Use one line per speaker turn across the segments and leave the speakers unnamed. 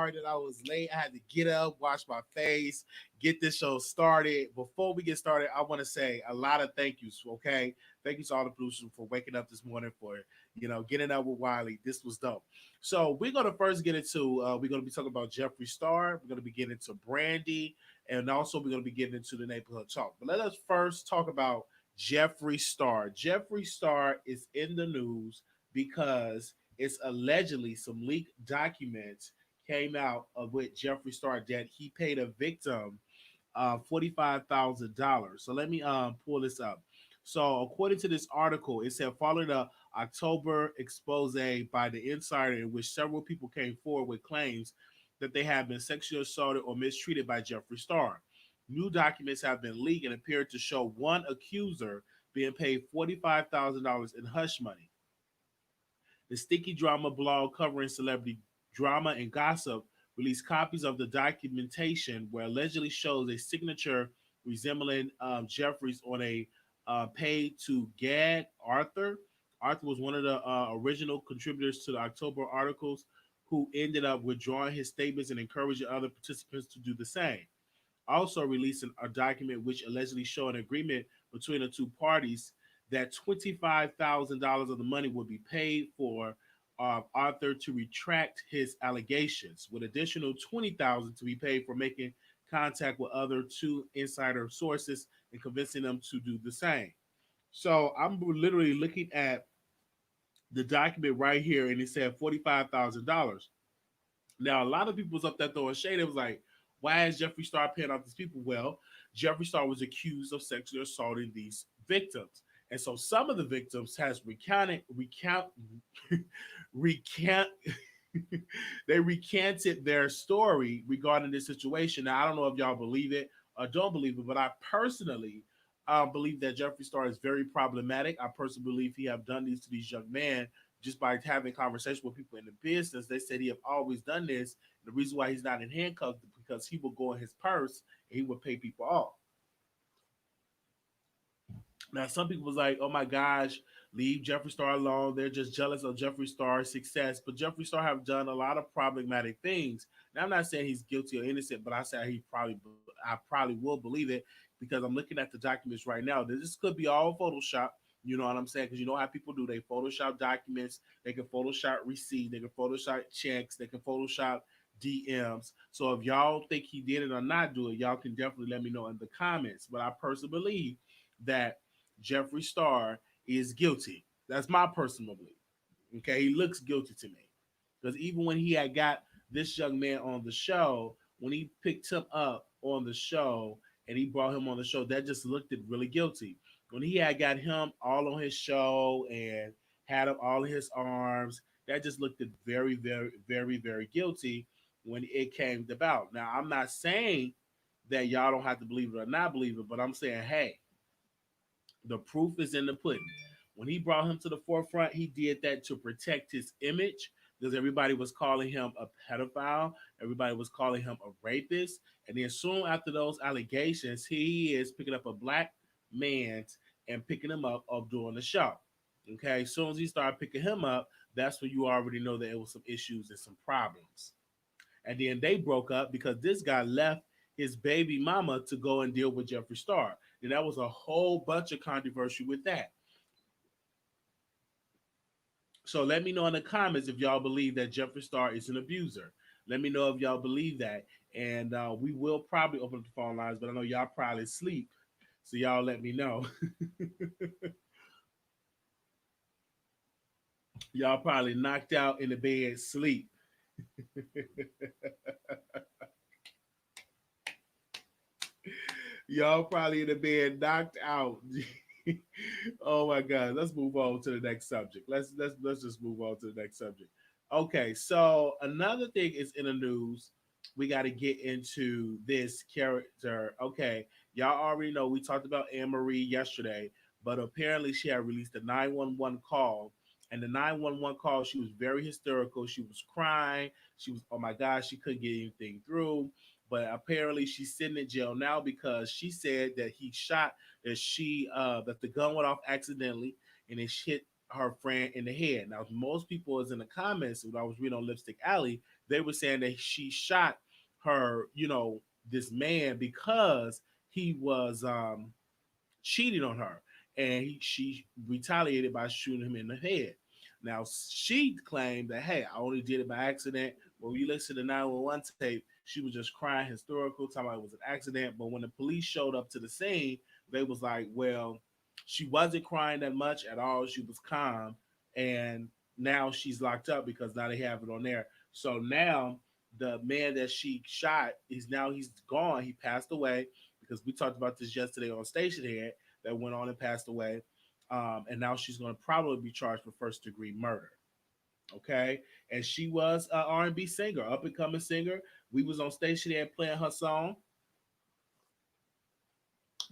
sorry that I was late. I had to get up, wash my face, get this show started. Before we get started, I want to say a lot of thank yous. Okay, thank you to all the producers for waking up this morning, for getting up with Wiley. This was dope. So we're gonna first get into. We're gonna be talking about Jeffree Star. We're gonna be getting into Brandi, and also we're gonna be getting into the neighborhood talk. But let us first talk about Jeffree Star. Jeffree Star is in the news because it's allegedly some leaked documents came out of with Jeffree Star that he paid a victim $45,000. So let me pull this up. So according to this article, it said following the October expose by the Insider, in which several people came forward with claims that they have been sexually assaulted or mistreated by Jeffree Star. New documents have been leaked and appear to show one accuser being paid $45,000 in hush money. The Sticky Drama blog covering celebrity drama and gossip released copies of the documentation where allegedly shows a signature resembling Jeffries on a paid to Gad Arthur. Arthur was one of the original contributors to the October articles who ended up withdrawing his statements and encouraging other participants to do the same. Also released a document which allegedly showed an agreement between the two parties that $25,000 of the money would be paid for Arthur to retract his allegations, with additional $20,000 to be paid for making contact with other two insider sources and convincing them to do the same. So I'm literally looking at the document right here, and it said $45,000. Now, a lot of people was up there throwing shade. It was like, why is Jeffree Star paying off these people? Well, Jeffree Star was accused of sexually assaulting these victims. And so some of the victims has recant they recanted their story regarding this situation. Now, I don't know if y'all believe it or don't believe it, but I personally believe that Jeffree Star is very problematic. I personally believe he have done these to these young men just by having conversation with people in the business. They said he have always done this. The reason why he's not in handcuffs is because he will go in his purse and he will pay people off. Now, some people was like, "Oh my gosh, leave Jeffree Star alone. They're just jealous of Jeffree Star's success." But Jeffree Star have done a lot of problematic things. Now, I'm not saying he's guilty or innocent, but I say I probably will believe it because I'm looking at the documents right now. This could be all Photoshop. You know what I'm saying? Because you know how people do. They Photoshop documents. They can Photoshop receipts. They can Photoshop checks. They can Photoshop DMs. So if y'all think he did it or not do it, y'all can definitely let me know in the comments. But I personally believe that Jeffree Star is guilty. That's my personal belief. Okay, he looks guilty to me because even when he had got this young man on the show, when he picked him up on the show and he brought him on the show, that just looked it really guilty. When he had got him all on his show and had him all in his arms, that just looked it very, very, very, very guilty when it came about. Now, I'm not saying that y'all don't have to believe it or not believe it, but I'm saying, hey, the proof is in the pudding. When he brought him to the forefront, he did that to protect his image because everybody was calling him a pedophile. Everybody was calling him a rapist. And then soon after those allegations, he is picking up a black man and picking him up of doing the show. Okay, as soon as he started picking him up, that's when you already know that it was some issues and some problems. And then they broke up because this guy left his baby mama to go and deal with Jeffree Star. And that was a whole bunch of controversy with that. So let me know in the comments if y'all believe that Jeffree Star is an abuser. Let me know if y'all believe that. And we will probably open up the phone lines, but I know y'all probably sleep. So y'all let me know. Y'all probably knocked out in the bed, sleep. Y'all probably in the bed, knocked out. Oh my God. Let's move on to the next subject. Let's just move on to the next subject. Okay, so another thing is in the news. We got to get into this character. Okay, y'all already know we talked about Anne Marie yesterday, but apparently she had released a 911 call. And the 911 call, she was very hysterical. She was crying. She was, oh my gosh, she couldn't get anything through. But apparently she's sitting in jail now because she said that he shot that the gun went off accidentally and it hit her friend in the head. Now most people was in the comments when I was reading on Lipstick Alley, They were saying that she shot her, this man because he was cheating on her, and she retaliated by shooting him in the head. Now she claimed that, hey, I only did it by accident. When we listened to the 911 tape, she was just crying hysterical, talking about it was an accident. But when the police showed up to the scene, they was like, well, she wasn't crying that much at all. She was calm, and now she's locked up because now they have it on there. So now the man that she shot he's gone. He passed away because we talked about this yesterday on Station Head, that went on and passed away. And now she's going to probably be charged for first degree murder. Okay, and she was an R&B singer, up and coming singer. We was on Station Head playing her song.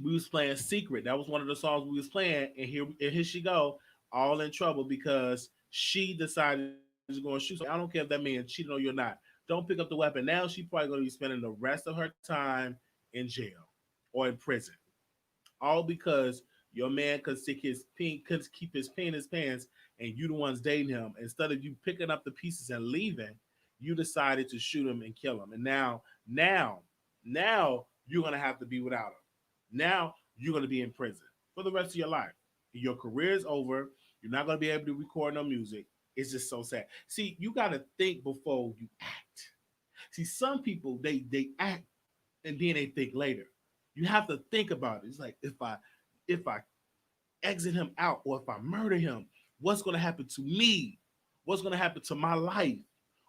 We was playing Secret. That was one of the songs we was playing, and here she go, all in trouble because she decided to go and shoot somebody. I don't care if that man cheated on you or not. Don't pick up the weapon. Now she probably going to be spending the rest of her time in jail or in prison, all because your man could could keep his pen in his pants, and you the ones dating him. Instead of you picking up the pieces and leaving, you decided to shoot him and kill him. And now you're gonna have to be without him. Now you're gonna be in prison for the rest of your life. Your career is over. You're not gonna be able to record no music. It's just so sad. See, you gotta think before you act. See, some people they act and then they think later. You have to think about it. It's like if I exit him out or if I murder him, what's going to happen to me? What's going to happen to my life?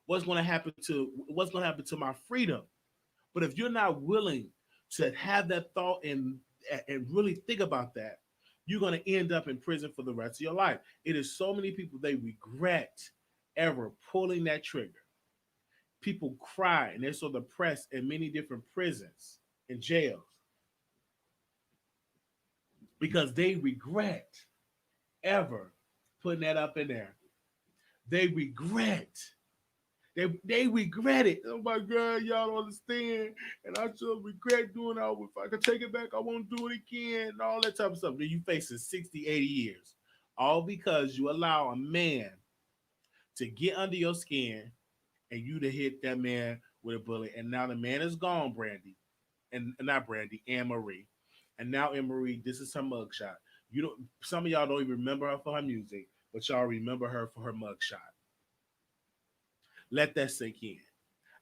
What's going to happen to my freedom? But if you're not willing to have that thought and really think about that, you're going to end up in prison for the rest of your life. It is so many people, they regret ever pulling that trigger. People cry and they're so depressed in many different prisons and jails because they regret ever putting that up in there. They regret. They regret it. Oh my God, y'all don't understand. And I still regret doing that. If I could take it back, I won't do it again. And all that type of stuff. Then you facing 60, 80 years. All because you allow a man to get under your skin and you to hit that man with a bullet. And now the man is gone, Brandi. And not Brandi, Anne Marie. And now Anne Marie, this is her mugshot. You don't. Some of y'all don't even remember her for her music, but y'all remember her for her mugshot. Let that sink in.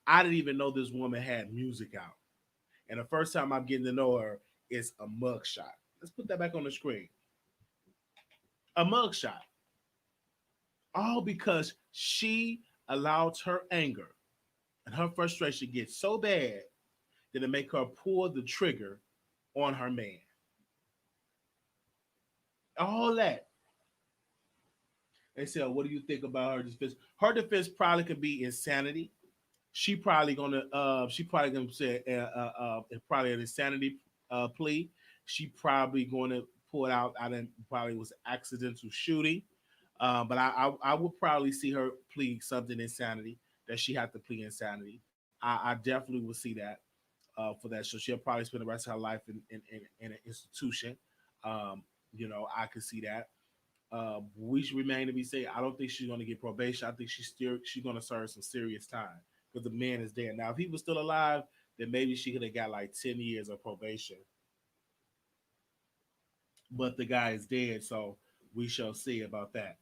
I didn't even know this woman had music out, and the first time I'm getting to know her is a mugshot. Let's put that back on the screen. A mugshot, all because she allowed her anger and her frustration get so bad that it make her pull the trigger on her man. All that. They said, "What do you think about her defense?" Her defense probably could be insanity. She probably gonna say probably an insanity plea. She probably going to pull it out. I didn't probably was accidental shooting, but I would probably see her plead something insanity that she had to plead insanity. I definitely would see that for that. So she'll probably spend the rest of her life in an institution. I could see that. We should remain to be said. I don't think she's going to get probation. I think she's going to serve some serious time because the man is dead. Now, if he was still alive, then maybe she could have got like 10 years of probation. But the guy is dead, so we shall see about that.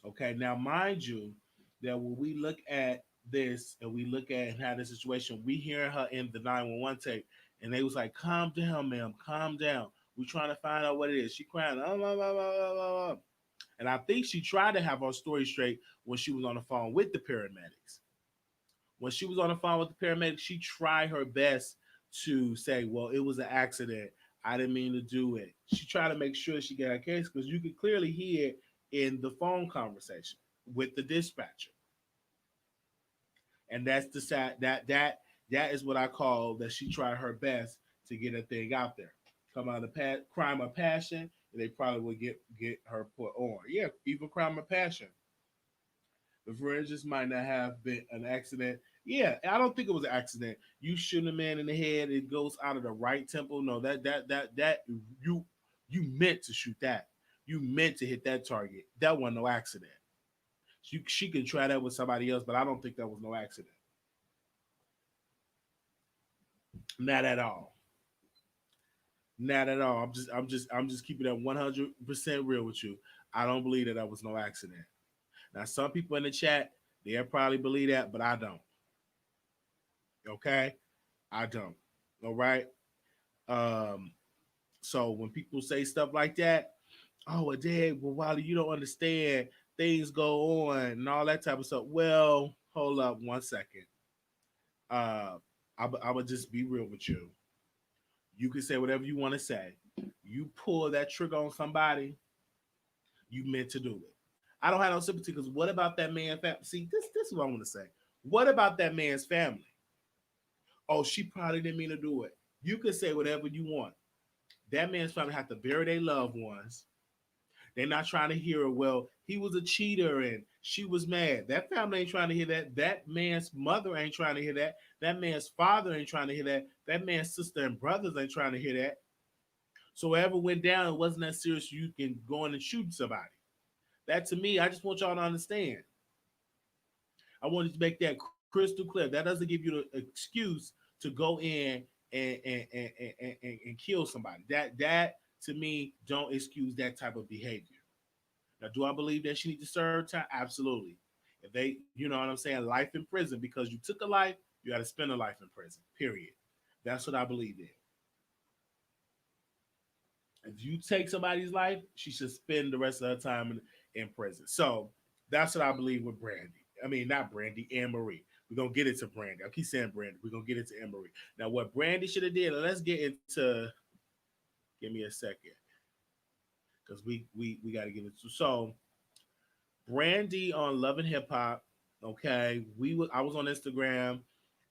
Okay. Now, mind you, that when we look at this and we look at how the situation, we hear her in the 911 tape, and they was like, "Calm down, ma'am, calm down. We trying to find out what it is." She crying, and I think she tried to have her story straight when she was on the phone with the paramedics. When she was on the phone with the paramedics, she tried her best to say, "Well, it was an accident. I didn't mean to do it." She tried to make sure she got a case because you could clearly hear in the phone conversation with the dispatcher. And that's the sad that is what I call that she tried her best to get a thing out there. Come out of crime of passion, and they probably would get her put on. Yeah, even crime of passion. The forensics might not have been an accident. Yeah, I don't think it was an accident. You shoot a man in the head, it goes out of the right temple. No, that you meant to shoot that. You meant to hit that target. That wasn't no accident. She can try that with somebody else, but I don't think that was no accident. Not at all. Not at all. I'm just keeping that 100% real with you. I don't believe that that was no accident. Now, some people in the chat, they'll probably believe that, but I don't. Okay, I don't. All right. Um. So when people say stuff like that, oh, well, Dad, well, Wiley, you don't understand. Things go on and all that type of stuff. Well, hold up 1 second. Uh, I would just be real with you. You can say whatever you want to say. You pull that trigger on somebody, you meant to do it. I don't have no sympathy because what about that man's family? See, this is what I want to say. What about that man's family? Oh, she probably didn't mean to do it. You can say whatever you want. That man's family have to bury their loved ones. They're not trying to hear it. Well, he was a cheater and she was mad. That family ain't trying to hear that. That man's mother ain't trying to hear that. That man's father ain't trying to hear that. That man's sister and brothers ain't trying to hear that. So whatever went down, it wasn't that serious. You can go in and shoot somebody. That to me, I just want y'all to understand. I wanted to make that crystal clear. That doesn't give you the excuse to go in and kill somebody. That to me don't excuse that type of behavior. Now, do I believe that she needs to serve time? Absolutely. If they, you know what I'm saying, life in prison because you took a life, you got to spend a life in prison. Period. That's what I believe in. If you take somebody's life, she should spend the rest of her time in prison. So that's what I believe with Brandy. I mean, not Brandy, Anne Marie. We're gonna get into Brandy. I keep saying Brandy. We're gonna get into Anne Marie. Now, what Brandy should have did, let's get into give me a second. Because we gotta get into so Brandy on Love and Hip Hop. Okay, I was on Instagram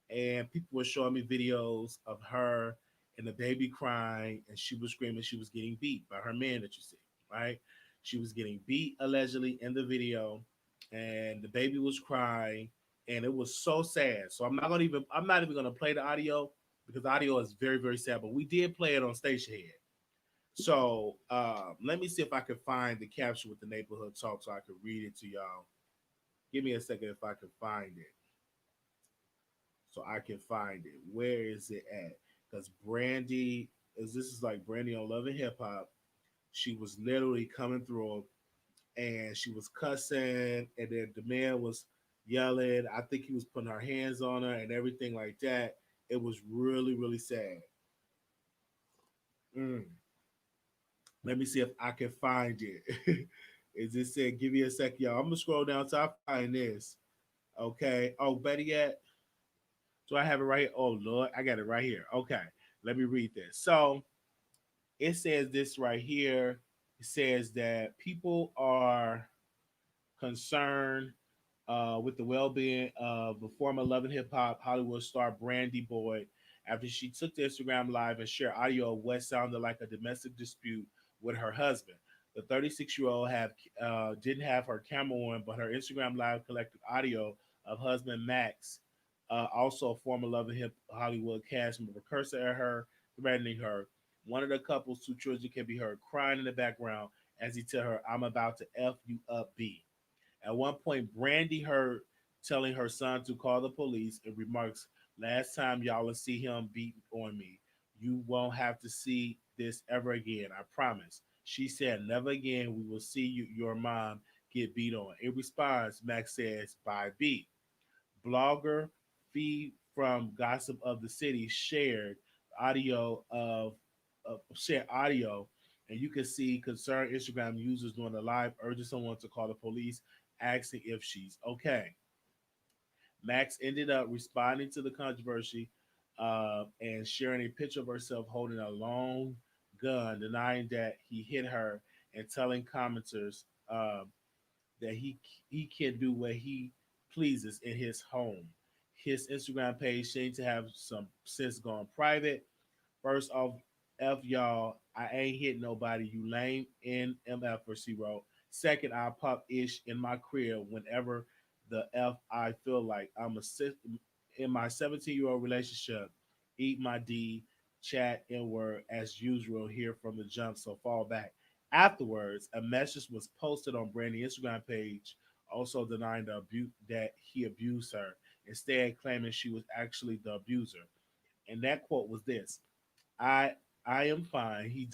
and people were showing me videos of her and the baby crying, and she was screaming she was getting beat by her man that you see, right? She was getting beat allegedly in the video, and the baby was crying, and it was so sad. So I'm not even gonna play the audio because the audio is very very sad. But we did play it on Station Head. So let me see if I can find the caption with the neighborhood talk so I can read it to y'all. Give me a second if I can find it. So I can find it. Where is it at? Because Brandy is this is like Brandy on Love and Hip Hop. She was literally coming through and she was cussing, and then the man was yelling. I think he was putting her hands on her and everything like that. It was really, really sad. Mm. Let me see if I can find it. Is it said, give me a second, y'all. I'm gonna scroll down till I find this. Okay. Oh, better yet, do I have it right here? Oh Lord, I got it right here. Okay. Let me read this. So it says this right here. It says that people are concerned with the well-being of the former Love and Hip Hop Hollywood star Brandy Boyd after she took to Instagram Live and shared audio of what sounded like a domestic dispute with her husband. The 36-year-old have didn't have her camera on, but her Instagram Live collected audio of husband Max, also a former Love and Hip Hollywood cast member, cursing at her, threatening her. One of the couple's two children can be heard crying in the background as he tell her, "I'm about to f you up, B." At one point, Brandy heard telling her son to call the police and remarks, "Last time y'all will see him beat on me. You won't have to see this ever again, I promise." She said, "Never again we will see your mom get beat on." In response, Max says, "Bye, B." Blogger Fee from Gossip of the City audio shared audio, and you can see concerned Instagram users doing a live urging someone to call the police, asking if she's okay. Max ended up responding to the controversy and sharing a picture of herself holding a long gun, denying that he hit her and telling commenters that he can do what he pleases in his home. His Instagram page seemed to have some since gone private. First off, F y'all, I ain't hit nobody, you lame NMF for C wrote. Second, I pop ish in my career whenever the F I feel like in my 17-year-old relationship. Eat my D, chat N word as usual here from the jump, so fall back. Afterwards, a message was posted on Brandy's Instagram page, also denying the abuse that he abused her, instead claiming she was actually the abuser. And that quote was this: I I am fine. He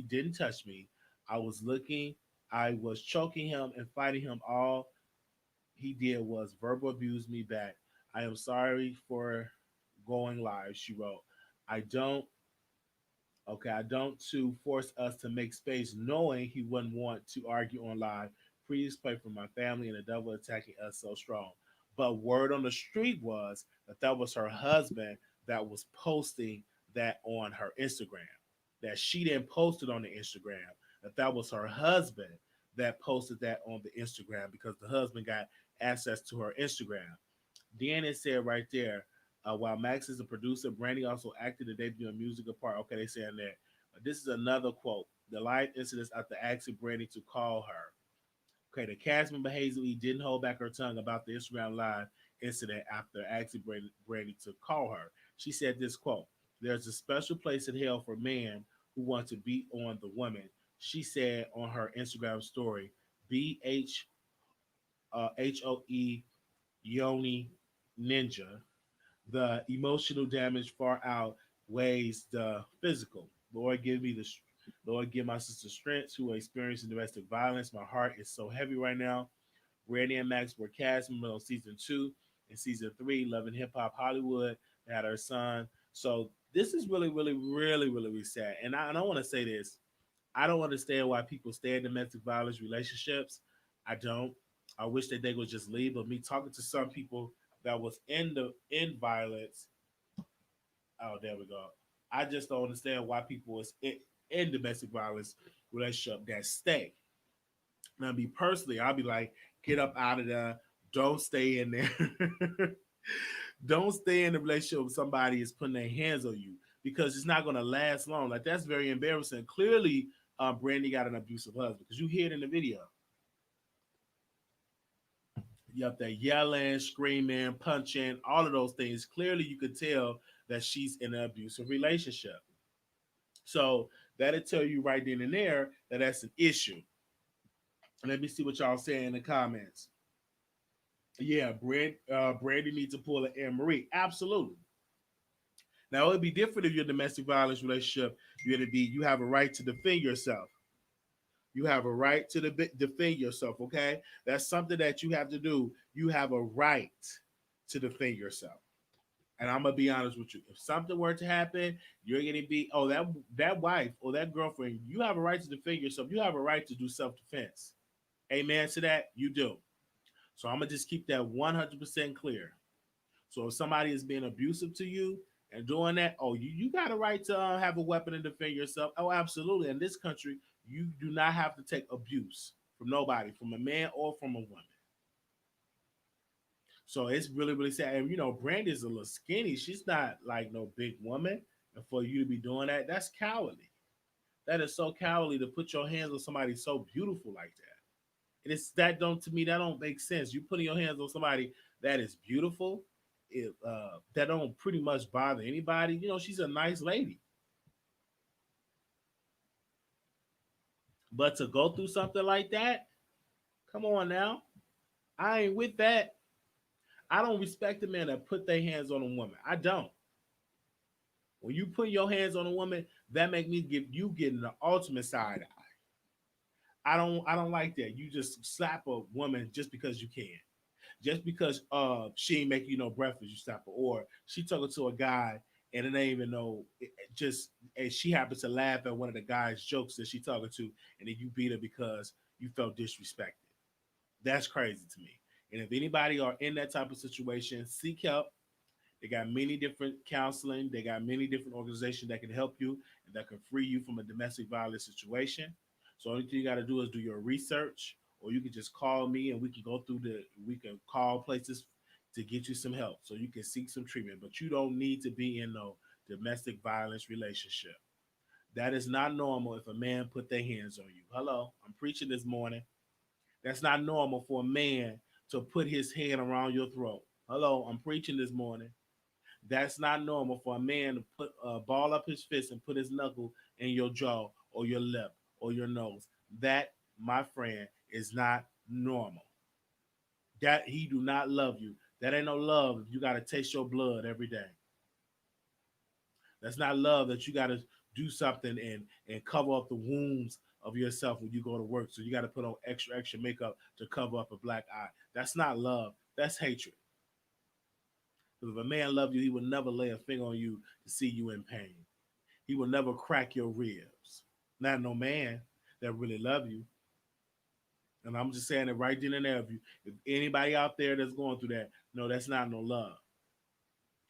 didn't touch me. I was looking, I was choking him and fighting him. All he did was verbal abuse me back. I am sorry for going live, she wrote. I don't Okay, I don't to force us to make space, knowing he wouldn't want to argue on live. Please pray for my family and the devil attacking us so strong. But word on the street was that that was her husband that was posting that on her Instagram. That she didn't post it on the Instagram. That was her husband that posted that on the Instagram because the husband got access to her Instagram. Then it said right there, while Max is a producer, Brandi also acted the debut in musical part. Okay, they saying that. This is another quote. The live incidents after asking Brandi to call her. Okay, the cast member Hazel E didn't hold back her tongue about the Instagram live incident after asking Brandi to call her. She said this quote: "There's a special place in hell for men who want to beat on the woman." She said on her Instagram story, BHOE Yoni Ninja. The emotional damage far outweighs the physical. Lord, give me the Lord, give my sister strength who are experiencing domestic violence. My heart is so heavy right now. Brandy and Max were cast members on season 2 and season 3, Loving Hip Hop Hollywood. They had her son. So this is really, really, really, really, really sad. And I want to say this. I don't understand why people stay in domestic violence relationships. I don't. I wish that they would just leave. But me talking to some people that was in violence, oh, there we go. I just don't understand why people was in domestic violence relationship that stay. Now, me personally, I'll be like, get up out of there. Don't stay in there. Don't stay in a relationship with somebody is putting their hands on you because it's not going to last long. Like that's very embarrassing. Clearly, Brandy got an abusive husband because you hear it in the video. You up there yelling, screaming, punching, all of those things. Clearly, you could tell that she's in an abusive relationship. So that'll tell you right then and there that that's an issue. Let me see what y'all say in the comments. Yeah, Brandy needs to pull an Anne Marie. Absolutely. Now it would be different if you're in a domestic violence relationship. You have a right to defend yourself. You have a right to defend yourself. Okay, that's something that you have to do. You have a right to defend yourself. And I'm gonna be honest with you. If something were to happen, you're gonna be that wife or that girlfriend. You have a right to defend yourself. You have a right to do self defense. Amen to that. You do. So I'm gonna just keep that 100% clear. So if somebody is being abusive to you and doing that, oh, you got a right to have a weapon and defend yourself. Oh, absolutely. In this country, you do not have to take abuse from nobody, from a man or from a woman. So it's really, really sad. And Brandy's a little skinny. She's not like no big woman. And for you to be doing that, that's cowardly. That is so cowardly to put your hands on somebody so beautiful like that. And it's that don't to me that don't make sense. You putting your hands on somebody that is beautiful, that don't pretty much bother anybody. She's a nice lady. But to go through something like that, come on now. I ain't with that. I don't respect the men that put their hands on a woman. I don't. When you put your hands on a woman, that make me give you getting the ultimate side eye. I don't like that. You just slap a woman just because you can. Just because she ain't making you no breakfast, you slap her. Or she talking to a guy and it ain't even know just and she happens to laugh at one of the guy's jokes that she talking to, and then you beat her because you felt disrespected. That's crazy to me. And if anybody are in that type of situation, seek help. They got many different counseling. They got many different organizations that can help you and that can free you from a domestic violence situation. So all you got to do is do your research, or you can just call me and we can call places to get you some help so you can seek some treatment. But you don't need to be in no domestic violence relationship. That is not normal if a man put their hands on you. Hello, I'm preaching this morning. That's not normal for a man to put his hand around your throat. Hello, I'm preaching this morning. That's not normal for a man to put ball up his fist and put his knuckle in your jaw or your lip or your nose. That, my friend, is not normal. That he do not love you. That ain't no love if you got to taste your blood every day. That's not love that you got to do something and cover up the wounds of yourself when you go to work. So you got to put on extra makeup to cover up a black eye. That's not love. That's hatred. Because if a man loved you, he would never lay a finger on you to see you in pain. He will never crack your ribs. Not no man that really love you. And I'm just saying it right then and there. If anybody out there that's going through that, no, that's not no love.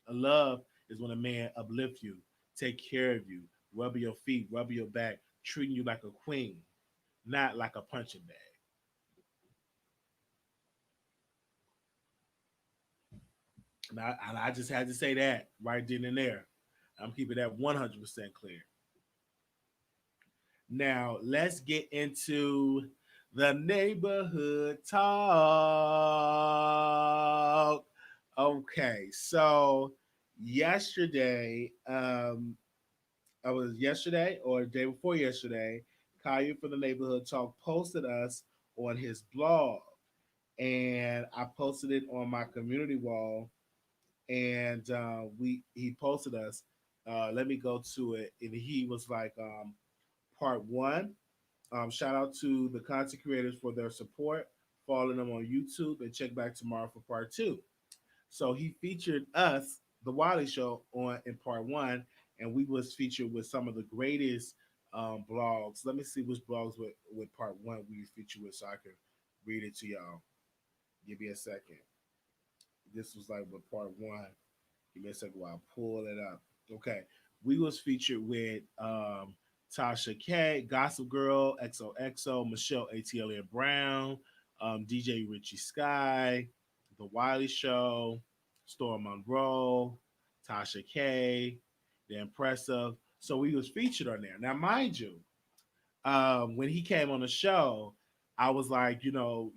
A love is when a man uplift you, take care of you, rub your feet, rub your back, treating you like a queen, not like a punching bag. And I just had to say that right then and there. I'm keeping that 100% clear. Now, let's get into the neighborhood talk. Okay, so yesterday, I was yesterday or the day before yesterday, Kaya from the Neighborhood Talk posted us on his blog. And I posted it on my community wall. And we he posted us. Let me go to it. And he was like, part one. Shout out to the content creators for their support. Follow them on YouTube and check back tomorrow for part two. So he featured us, the Wiley Show, on in part one, and we was featured with some of the greatest blogs. Let me see which blogs with part one we featured with, so I can read it to y'all. Give me a second. This was like with part one. Give me a second while I pull it up. Okay, we was featured with Tasha K, Gossip Girl, XOXO, Michelle ATL Brown, DJ Richie Sky, The Wiley Show, Storm Monroe, Tasha K, The Impressive. So we was featured on there. Now, mind you, when he came on the show, I was like, show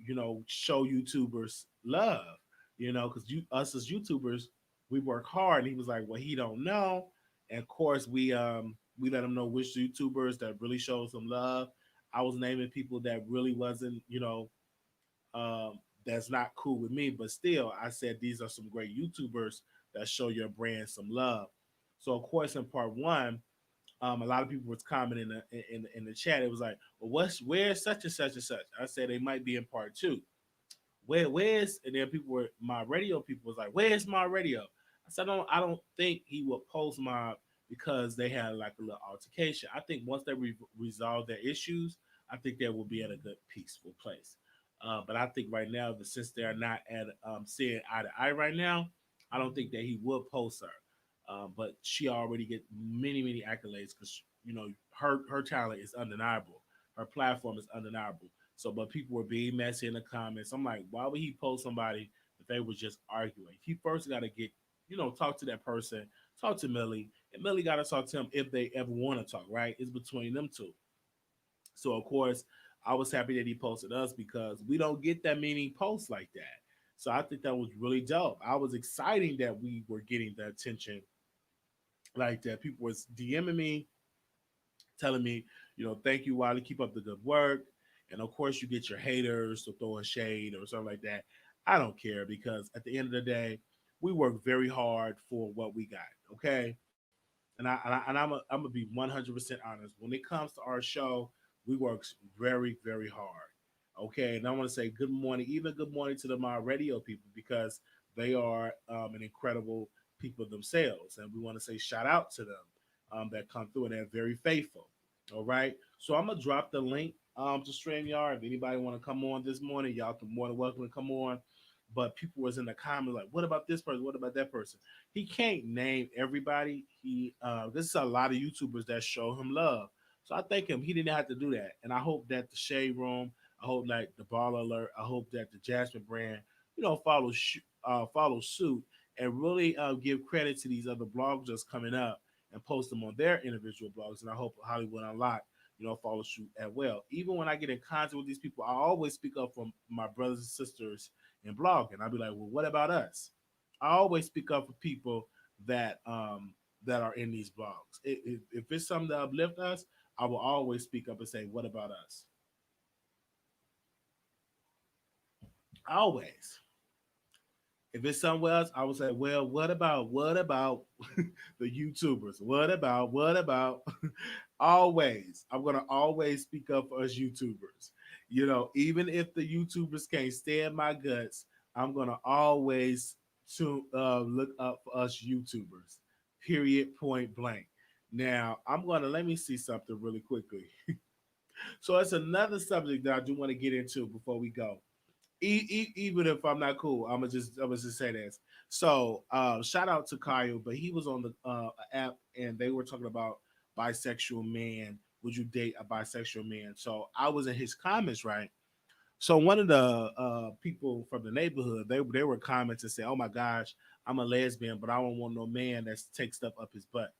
YouTubers love, because us as YouTubers, we work hard. And he was like, well, he don't know. And of course, we let him know which YouTubers that really showed some love. I was naming people that really wasn't, that's not cool with me, but still, I said these are some great YouTubers that show your brand some love. So of course, in part one, a lot of people was commenting in the chat. It was like, well, where's such and such and such? I said they might be in part two. Where's and then people were my radio people was like, where's my radio? I said I don't think he will post my because they had like a little altercation. I think once they resolve their issues, I think they will be at a good peaceful place. But I think right now, since they're not at seeing eye to eye right now, I don't think that he will post her. But she already get many accolades because her talent is undeniable. Her platform is undeniable. So, but people were being messy in the comments. I'm like, why would he post somebody if they was just arguing? He first got to get, talk to that person, talk to Millie, and Millie got to talk to him if they ever want to talk. Right? It's between them two. So, of course, I was happy that he posted us because we don't get that many posts like that. So I think that was really dope. I was excited that we were getting the attention like that. People was DMing me, telling me, thank you, Wiley, keep up the good work. And of course, you get your haters to throw a shade or something like that. I don't care because at the end of the day, we work very hard for what we got. Okay, I'm gonna be 100% honest. When it comes to our show, we work very hard. Okay, and I want to say good morning, even good morning to the my radio people because they are an incredible people themselves, and we want to say shout out to them that come through and they're very faithful. All right, so I'm gonna drop the link to StreamYard. If anybody want to come on this morning, y'all can more than welcome to come on. But people was in the comments like, "What about this person? What about that person?" He can't name everybody. This is a lot of YouTubers that show him love. So I thank him. He didn't have to do that. And I hope that the Shade Room, I hope like the Ball Alert, I hope that the Jasmine brand, follow suit and really give credit to these other blogs that's coming up and post them on their individual blogs. And I hope Hollywood Unlocked, follow suit as well. Even when I get in contact with these people, I always speak up for my brothers and sisters in blogging. I'll be like, well, what about us? I always speak up for people that are in these blogs. If it's something that uplift us, I will always speak up and say, "What about us?" Always. If it's somewhere else, I would say, well, what about the YouTubers? What about always? I'm gonna always speak up for us YouTubers. Even if the YouTubers can't stand my guts, I'm gonna always to look up for us YouTubers. Period. Point blank. Now I'm gonna let me see something really quickly. So it's another subject that I do want to get into before we go. Even if I'm not cool, I'm gonna just say this. So shout out to Kyle, but he was on the app and they were talking about bisexual man. Would you date a bisexual man? So I was in his comments, right? So one of the people from the neighborhood, they were commenting and say, "Oh my gosh, I'm a lesbian, but I don't want no man that takes stuff up his butt."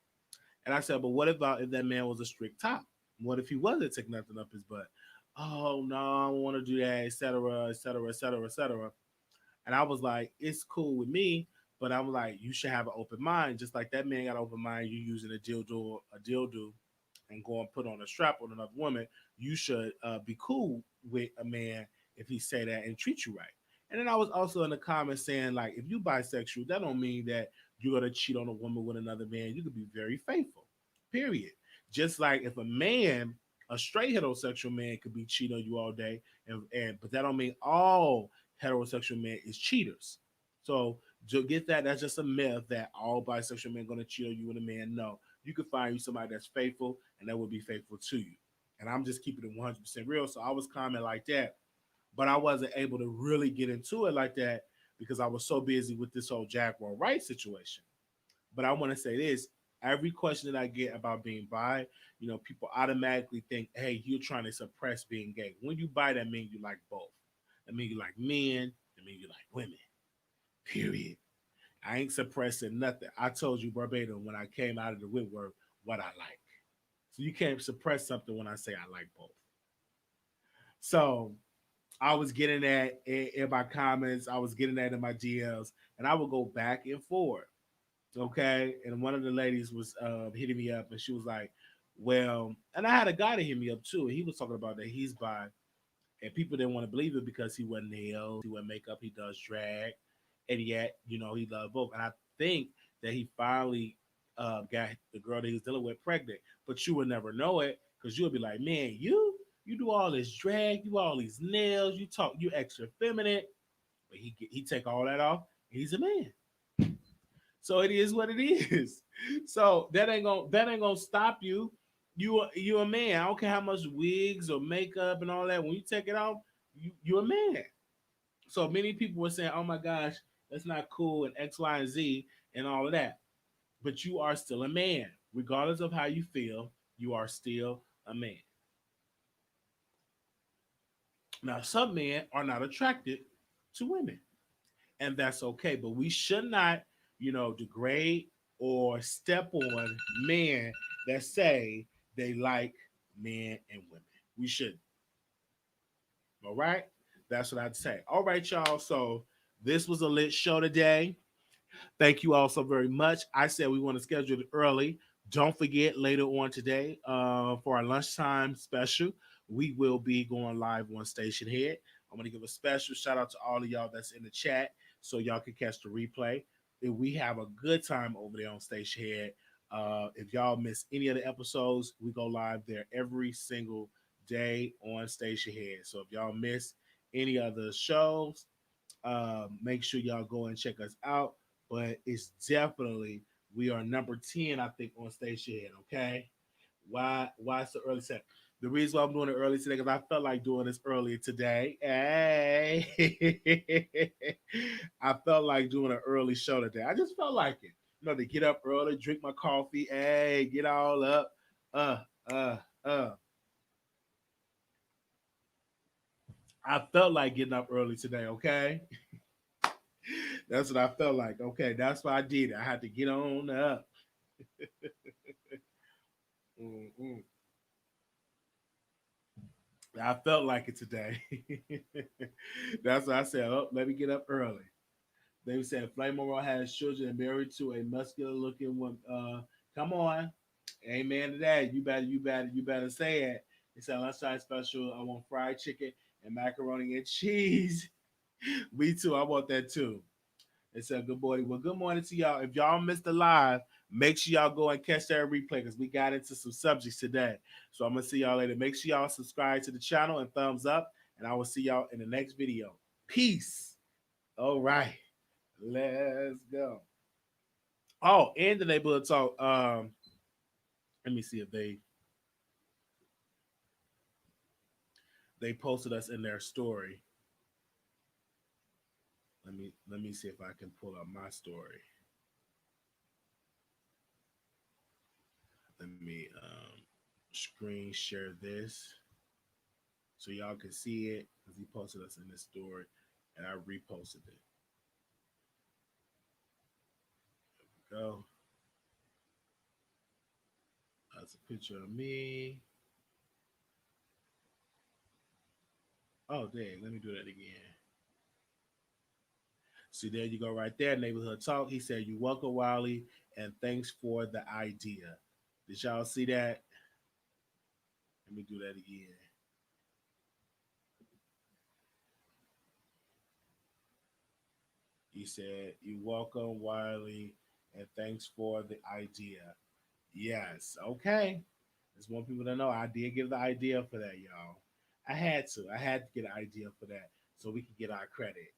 And I said, "But what about if that man was a strict top? What if he wasn't taking nothing up his butt?" Oh no, I don't want to do that, etc., etc., etc., etc. And I was like, it's cool with me, but I'm like, you should have an open mind, just like that man got an open mind. You using a dildo, and go and put on a strap on another woman. You should be cool with a man if he say that and treat you right. And then I was also in the comments saying like, if you bisexual, that don't mean that you're gonna cheat on a woman with another man. You could be very faithful. Period. Just like if a man, a straight heterosexual man, could be cheating on you all day, and but that don't mean all heterosexual men is cheaters. So to get that, that's just a myth that all bisexual men gonna cheat on you and a man. No, you can find you somebody that's faithful and that will be faithful to you. And I'm just keeping it 100% real. So I was commenting like that, but I wasn't able to really get into it like that because I was so busy with this whole Jaguar Wright situation. But I want to say this: every question that I get about being bi, people automatically think, "Hey, you're trying to suppress being gay." When you bi, that means you like both. That means you like men. That means you like women. Period. I ain't suppressing nothing. I told you verbatim when I came out of the woodwork what I like. So you can't suppress something when I say I like both. So I was getting that in my comments. I was getting that in my DMs, and I would go back and forth. Okay, and one of the ladies was hitting me up, and she was like, "Well," and I had a guy to hit me up too. And he was talking about that he's bi, and people didn't want to believe it because he wear nails, he wear makeup, he does drag, and yet he loved both. And I think that he finally got the girl that he was dealing with pregnant, but you would never know it because you would be like, "Man, you do all this drag, you all these nails, you talk, you extra feminine," but he take all that off. He's a man. So it is what it is. So that ain't gonna stop you. You a man. I don't care how much wigs or makeup and all that. When you take it off, you're a man. So many people were saying, "Oh my gosh, that's not cool," and X, Y, and Z and all of that. But you are still a man, regardless of how you feel. You are still a man. Now, some men are not attracted to women, and that's okay. But we should not, degrade or step on men that say they like men and women. We shouldn't. All right? That's what I'd say. All right, y'all. So this was a lit show today. Thank you all so very much. I said we want to schedule it early. Don't forget later on today for our lunchtime special, we will be going live on Station Head. I'm going to give a special shout out to all of y'all that's in the chat so y'all can catch the replay. If we have a good time over there on Station Head. If y'all miss any of the episodes, we go live there every single day on Station Head. So if y'all miss any of the shows, make sure y'all go and check us out. But it's definitely we are number 10, I think, on Station Head. Okay, why so early? Set. The reason why I'm doing it early today because I felt like doing this earlier today. Hey, I felt like doing an early show today. I just felt like it. To get up early, drink my coffee. Hey, get all up. Uh, uh, uh. I felt like getting up early today. Okay. That's what I felt like. Okay, that's why I did it. I had to get on up. Mm-mm. I felt like it today. That's why I said, "Oh, let me get up early." They said Flame Moreau has children and married to a muscular looking woman. Come on, amen to that. You better say it. It's a lunchtime special. I want fried chicken and macaroni and cheese. Me too. I want that too. It said good morning. Well, good morning to y'all. If y'all missed the live, make sure y'all go and catch that replay because we got into some subjects today. So I'm gonna see y'all later. Make sure y'all subscribe to the channel and thumbs up, and I will see y'all in the next video. Peace. All right, let's go. Oh, and the neighborhood talk. Let me see if they posted us in their story. Let me see if I can pull up my story. Let me screen share this so y'all can see it because he posted us in this story and I reposted it. There we go. That's a picture of me. Oh, dang. Let me do that again. See, there you go right there. Neighborhood Talk. He said, "You welcome, Wiley, and thanks for the idea." Did y'all see that? Let me do that again. He said, "You welcome, Wiley, and thanks for the idea." Yes. Okay. Just want people to know I did give the idea for that, y'all. I had to. I had to get an idea for that so we could get our credit.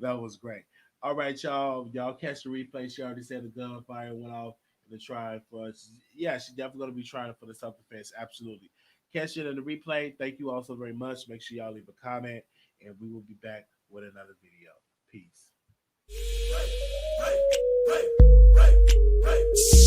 That was great. All right, y'all. Y'all catch the replay. She already said the gunfire went off in the try for us. Yeah, she's definitely going to be trying for the self defense. Absolutely. Catch it in the replay. Thank you all so very much. Make sure y'all leave a comment, and we will be back with another video. Peace. Hey, hey, hey, hey, hey.